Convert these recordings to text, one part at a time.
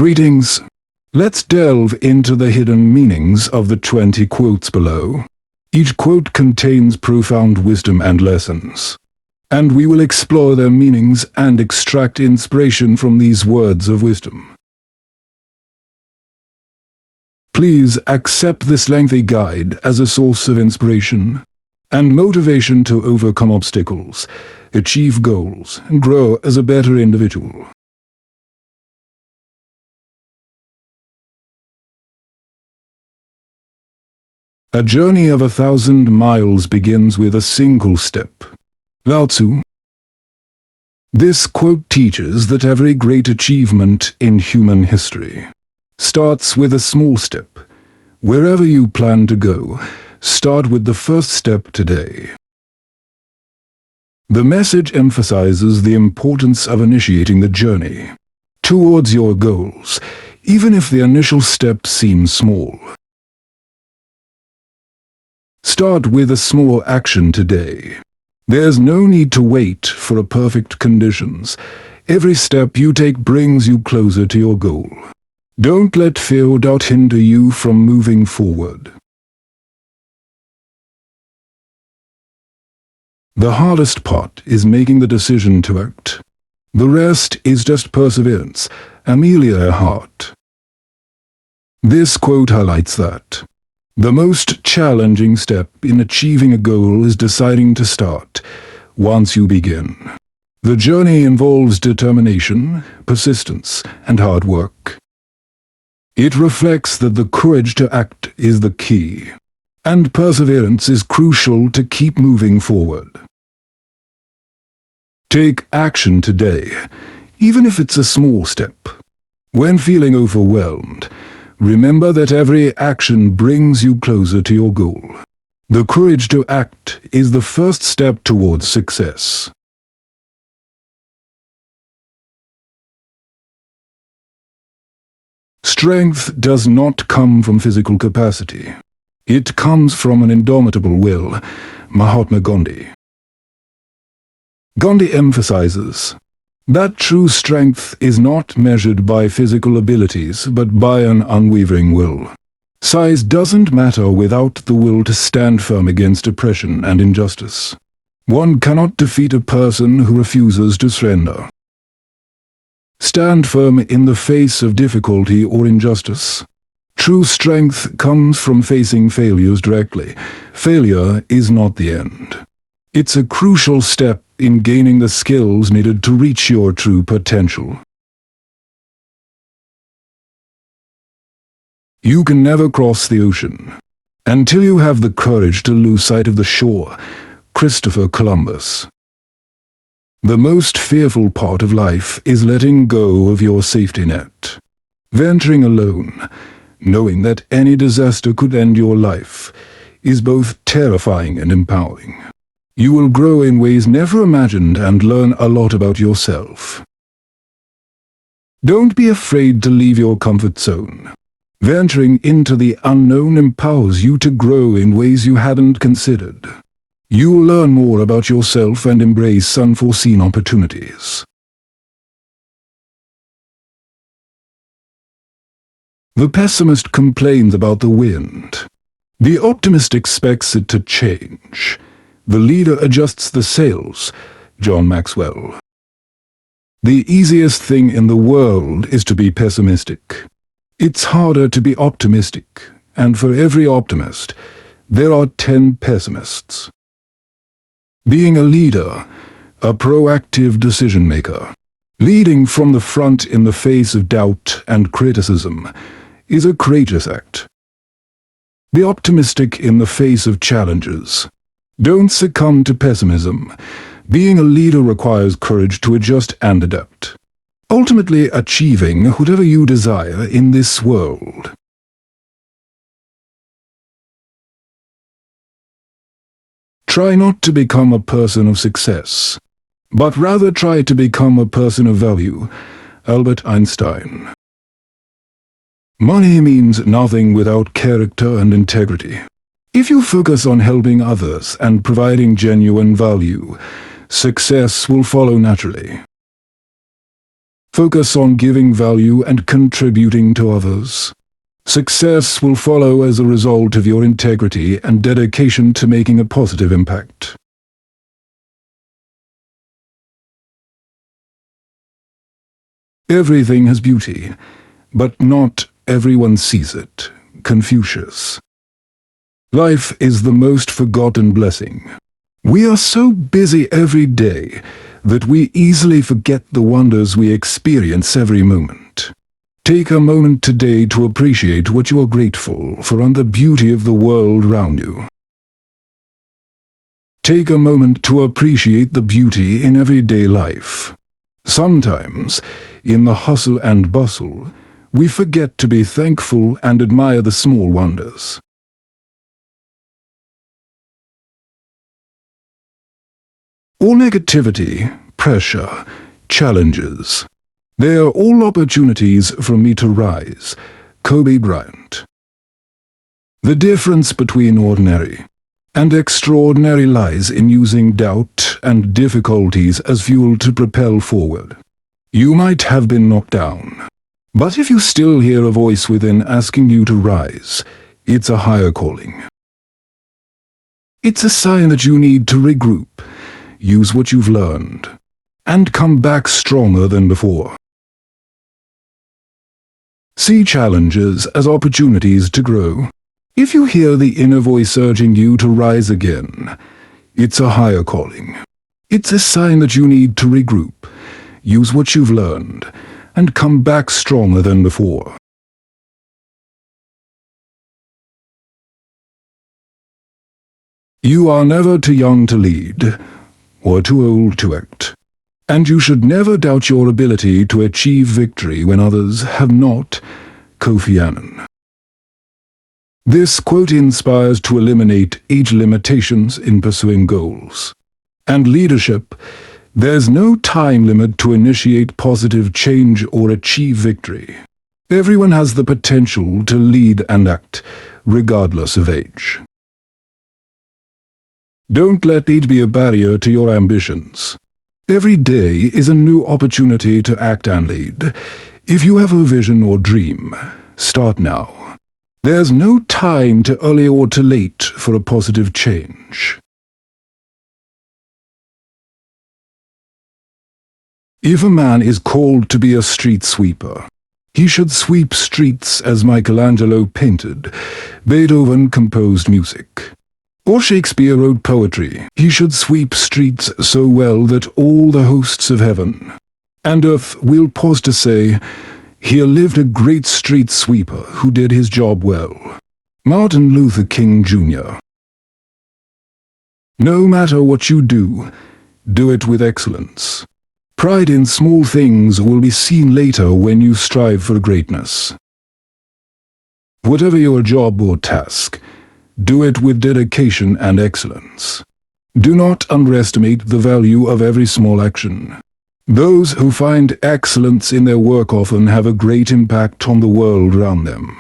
Greetings. Let's delve into the hidden meanings of the 20 quotes below. Each quote contains profound wisdom and lessons, and we will explore their meanings and extract inspiration from these words of wisdom. Please accept this lengthy guide as a source of inspiration and motivation to overcome obstacles, achieve goals, and grow as a better individual. A journey of 1,000 miles begins with a single step. Lao Tzu. This quote teaches that every great achievement in human history starts with a small step. Wherever you plan to go, start with the first step today. The message emphasizes the importance of initiating the journey towards your goals, even if the initial step seems small. Start with a small action today. There's no need to wait for perfect conditions. Every step you take brings you closer to your goal. Don't let fear or doubt hinder you from moving forward. The hardest part is making the decision to act. The rest is just perseverance. Amelia Earhart. This quote highlights that the most challenging step in achieving a goal is deciding to start. Once you begin, the journey involves determination, persistence, and hard work. It reflects that the courage to act is the key, and perseverance is crucial to keep moving forward. Take action today, even if it's a small step. When feeling overwhelmed, remember that every action brings you closer to your goal. The courage to act is the first step towards success. Strength does not come from physical capacity. It comes from an indomitable will. Mahatma Gandhi. Gandhi emphasizes that true strength is not measured by physical abilities but by an unwavering will. Size doesn't matter without the will to stand firm against oppression and injustice. One cannot defeat a person who refuses to surrender. Stand firm in the face of difficulty or injustice. True strength comes from facing failures directly. Failure is not the end. It's a crucial step in gaining the skills needed to reach your true potential. You can never cross the ocean until you have the courage to lose sight of the shore. Christopher Columbus. The most fearful part of life is letting go of your safety net. Venturing alone, knowing that any disaster could end your life, is both terrifying and empowering. You will grow in ways never imagined and learn a lot about yourself. Don't be afraid to leave your comfort zone. Venturing into the unknown empowers you to grow in ways you hadn't considered. You will learn more about yourself and embrace unforeseen opportunities. The pessimist complains about the wind. The optimist expects it to change. The leader adjusts the sails. John Maxwell. The easiest thing in the world is to be pessimistic. It's harder to be optimistic, and for every optimist, there are 10 pessimists. Being a leader, a proactive decision-maker, leading from the front in the face of doubt and criticism, is a courageous act. Be optimistic in the face of challenges. Don't succumb to pessimism. Being a leader requires courage to adjust and adapt, ultimately achieving whatever you desire in this world. Try not to become a person of success, but rather try to become a person of value. Albert Einstein. Money means nothing without character and integrity. If you focus on helping others and providing genuine value, success will follow naturally. Focus on giving value and contributing to others. Success will follow as a result of your integrity and dedication to making a positive impact. Everything has beauty, but not everyone sees it. Confucius. Life is the most forgotten blessing. We are so busy every day that we easily forget the wonders we experience every moment. Take a moment today to appreciate what you are grateful for and the beauty of the world around you. Take a moment to appreciate the beauty in everyday life. Sometimes, in the hustle and bustle, we forget to be thankful and admire the small wonders. All negativity, pressure, challenges, they are all opportunities for me to rise. Kobe Bryant. The difference between ordinary and extraordinary lies in using doubt and difficulties as fuel to propel forward. You might have been knocked down, but if you still hear a voice within asking you to rise, it's a higher calling. It's a sign that you need to regroup, use what you've learned, and come back stronger than before. See challenges as opportunities to grow. If you hear the inner voice urging you to rise again, it's a higher calling. It's a sign that you need to regroup, use what you've learned, and come back stronger than before. You are never too young to lead, or too old to act. And you should never doubt your ability to achieve victory when others have not. Kofi Annan. This quote inspires to eliminate age limitations in pursuing goals. And leadership, there's no time limit to initiate positive change or achieve victory. Everyone has the potential to lead and act, regardless of age. Don't let age be a barrier to your ambitions. Every day is a new opportunity to act and lead. If you have a vision or dream, start now. There's no time too early or too late for a positive change. If a man is called to be a street sweeper, he should sweep streets as Michelangelo painted, Beethoven composed music, or Shakespeare wrote poetry. He should sweep streets so well that all the hosts of heaven and earth will pause to say, "Here lived a great street sweeper who did his job well." Martin Luther King Jr. No matter what you do it with excellence. Pride in small things will be seen later when you strive for greatness. Whatever your job or task, do it with dedication and excellence. Do not underestimate the value of every small action. Those who find excellence in their work often have a great impact on the world around them.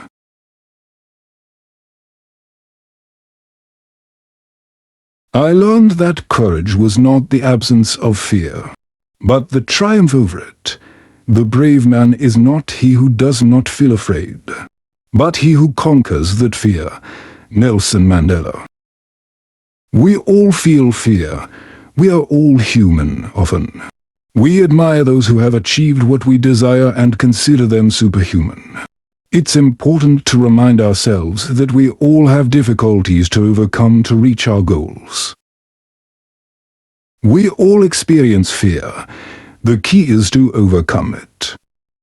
I learned that courage was not the absence of fear, but the triumph over it. The brave man is not he who does not feel afraid, but he who conquers that fear. Nelson Mandela. We all feel fear. We are all human, often. We admire those who have achieved what we desire and consider them superhuman. It's important to remind ourselves that we all have difficulties to overcome to reach our goals. We all experience fear. The key is to overcome it.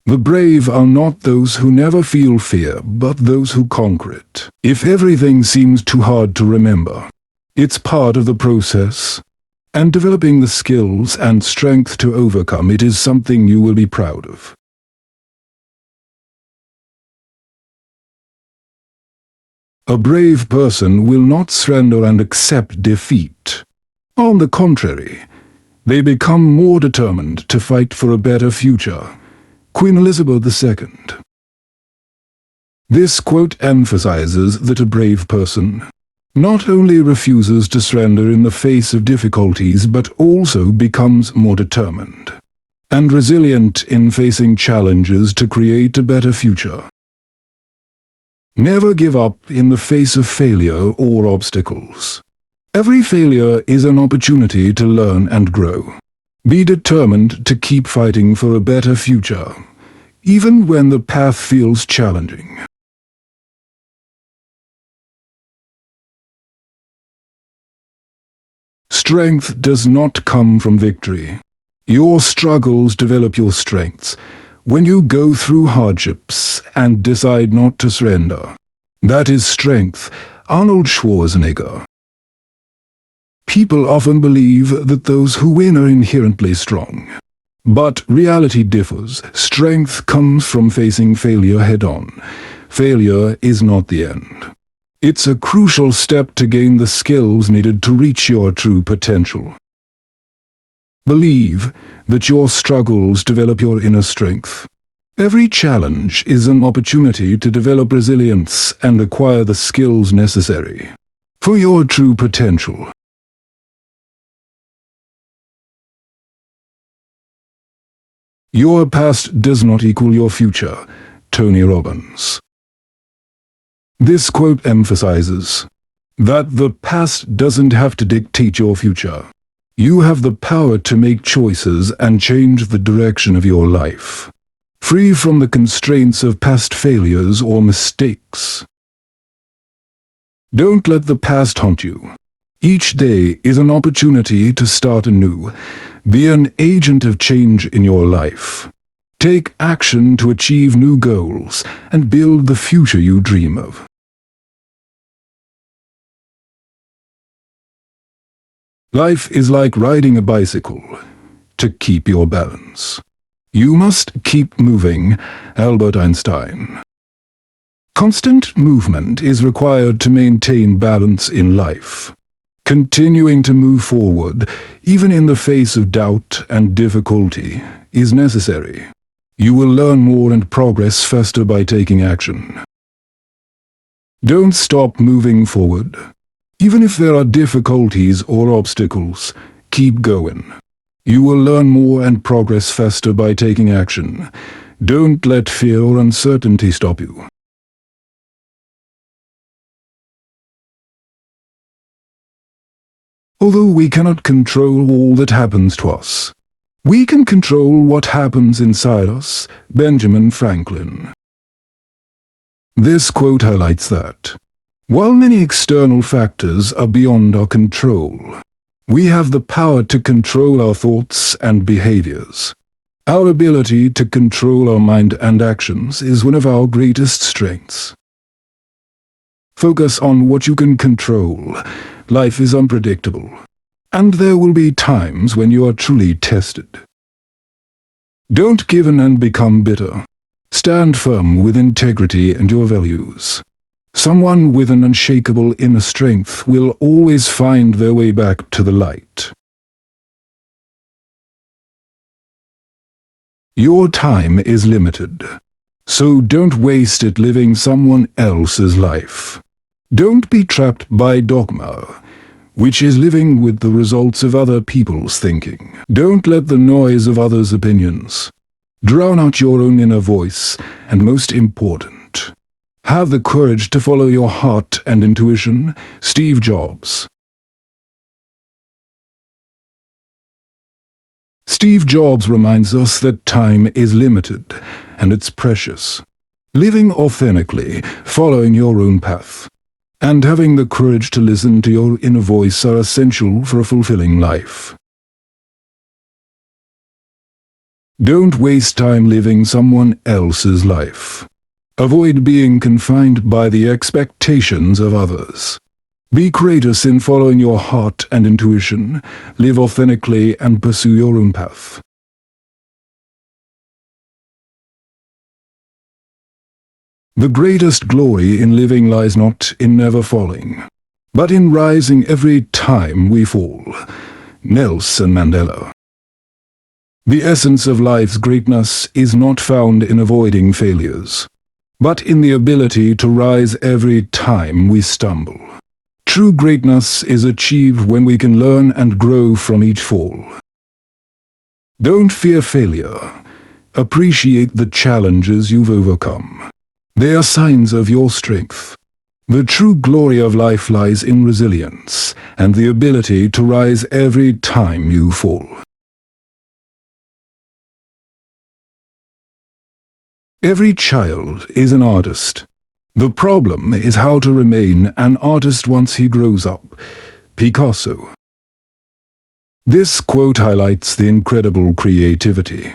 The brave are not those who never feel fear, but those who conquer it. If everything seems too hard to remember, it's part of the process. And developing the skills and strength to overcome it is something you will be proud of. A brave person will not surrender and accept defeat. On the contrary, they become more determined to fight for a better future. Queen Elizabeth II. This quote emphasizes that a brave person not only refuses to surrender in the face of difficulties but also becomes more determined. and resilient in facing challenges to create a better future. Never give up in the face of failure or obstacles. Every failure is an opportunity to learn and grow. Be determined to keep fighting for a better future, even when the path feels challenging. Strength does not come from victory. Your struggles develop your strengths when you go through hardships and decide not to surrender. That is strength. Arnold Schwarzenegger. People often believe that those who win are inherently strong. But reality differs. Strength comes from facing failure head-on. Failure is not the end. It's a crucial step to gain the skills needed to reach your true potential. Believe that your struggles develop your inner strength. Every challenge is an opportunity to develop resilience and acquire the skills necessary for your true potential. Your past does not equal your future. Tony Robbins. This quote emphasizes that the past doesn't have to dictate your future. You have the power to make choices and change the direction of your life, free from the constraints of past failures or mistakes. Don't let the past haunt you. Each day is an opportunity to start anew. Be an agent of change in your life. Take action to achieve new goals and build the future you dream of. Life is like riding a bicycle. To keep your balance, you must keep moving. Albert Einstein. Constant movement is required to maintain balance in life. Continuing to move forward, even in the face of doubt and difficulty, is necessary. You will learn more and progress faster by taking action. Don't stop moving forward. Even if there are difficulties or obstacles, keep going. You will learn more and progress faster by taking action. Don't let fear or uncertainty stop you. Although we cannot control all that happens to us, we can control what happens inside us. Benjamin Franklin. This quote highlights that while many external factors are beyond our control, we have the power to control our thoughts and behaviors. Our ability to control our mind and actions is one of our greatest strengths. Focus on what you can control. Life is unpredictable, and there will be times when you are truly tested. Don't give in and become bitter. Stand firm with integrity and your values. Someone with an unshakable inner strength will always find their way back to the light. Your time is limited, so don't waste it living someone else's life. Don't be trapped by dogma, which is living with the results of other people's thinking. Don't let the noise of others' opinions drown out your own inner voice, and most important, have the courage to follow your heart and intuition. Steve Jobs. Steve Jobs reminds us that time is limited, and it's precious. Living authentically, following your own path, and having the courage to listen to your inner voice are essential for a fulfilling life. Don't waste time living someone else's life. Avoid being confined by the expectations of others. Be courageous in following your heart and intuition. Live authentically and pursue your own path. The greatest glory in living lies not in never falling, but in rising every time we fall. Nelson Mandela. The essence of life's greatness is not found in avoiding failures, but in the ability to rise every time we stumble. True greatness is achieved when we can learn and grow from each fall. Don't fear failure. Appreciate the challenges you've overcome. They are signs of your strength. The true glory of life lies in resilience and the ability to rise every time you fall. Every child is an artist. The problem is how to remain an artist once he grows up. Picasso. This quote highlights the incredible creativity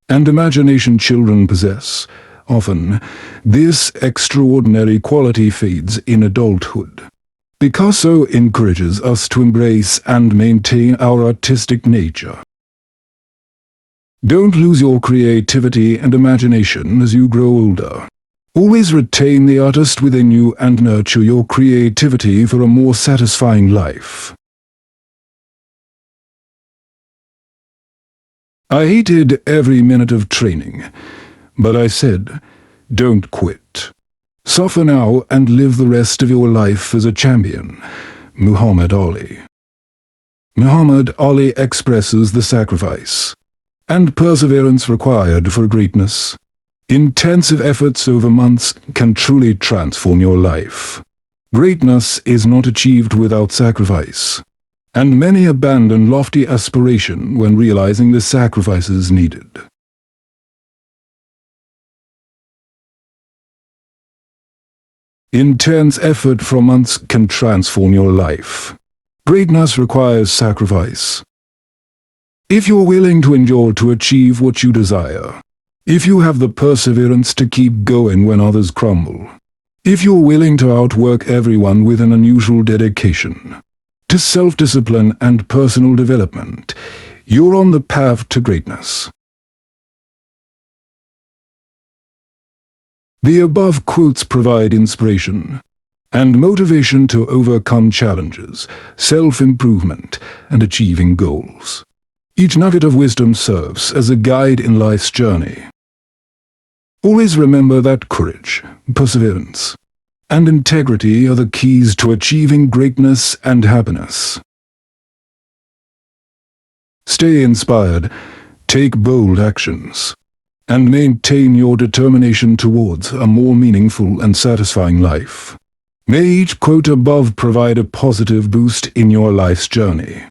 and imagination children possess. Often, this extraordinary quality fades in adulthood. Picasso encourages us to embrace and maintain our artistic nature. Don't lose your creativity and imagination as you grow older. Always retain the artist within you and nurture your creativity for a more satisfying life. I hated every minute of training, but I said, don't quit. Suffer now and live the rest of your life as a champion. Muhammad Ali. Muhammad Ali expresses the sacrifice and perseverance required for greatness. Intensive efforts over months can truly transform your life. Greatness is not achieved without sacrifice, and many abandon lofty aspiration when realizing the sacrifices needed. Intense effort for months can transform your life. Greatness requires sacrifice. If you're willing to endure to achieve what you desire, if you have the perseverance to keep going when others crumble, if you're willing to outwork everyone with an unusual dedication to self-discipline and personal development, you're on the path to greatness. The above quotes provide inspiration and motivation to overcome challenges, self-improvement, and achieving goals. Each nugget of wisdom serves as a guide in life's journey. Always remember that courage, perseverance, and integrity are the keys to achieving greatness and happiness. Stay inspired, take bold actions, and maintain your determination towards a more meaningful and satisfying life. May each quote above provide a positive boost in your life's journey.